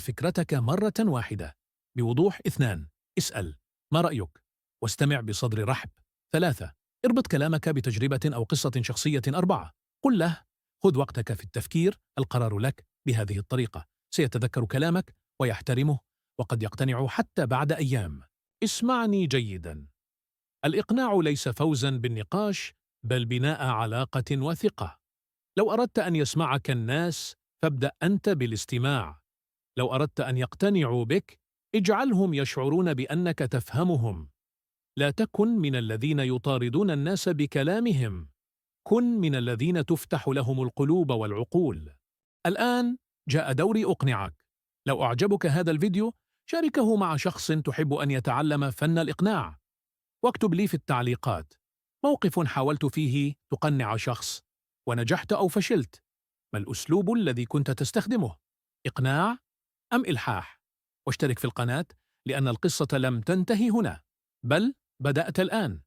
فكرتك مرة واحدة بوضوح. 2. اسأل: ما رأيك؟ واستمع بصدر رحب. 3. اربط كلامك بتجربة أو قصة شخصية. 4. قل له: خذ وقتك في التفكير، القرار لك. بهذه الطريقة سيتذكر كلامك ويحترمه، وقد يقتنع حتى بعد أيام. اسمعني جيدا: الإقناع ليس فوزا بالنقاش، بل بناء علاقة وثقة. لو أردت أن يسمعك الناس، فابدأ أنت بالاستماع. لو أردت أن يقتنعوا بك، اجعلهم يشعرون بأنك تفهمهم. لا تكن من الذين يطاردون الناس بكلامهم، كن من الذين تفتح لهم القلوب والعقول. الآن جاء دوري أقنعك. لو أعجبك هذا الفيديو، شاركه مع شخص تحب أن يتعلم فن الإقناع، واكتب لي في التعليقات: موقف حاولت فيه تقنع شخص ونجحت أو فشلت. ما الأسلوب الذي كنت تستخدمه؟ إقناع أم إلحاح؟ واشترك في القناة، لأن القصة لم تنتهي هنا، بل بدأت الآن.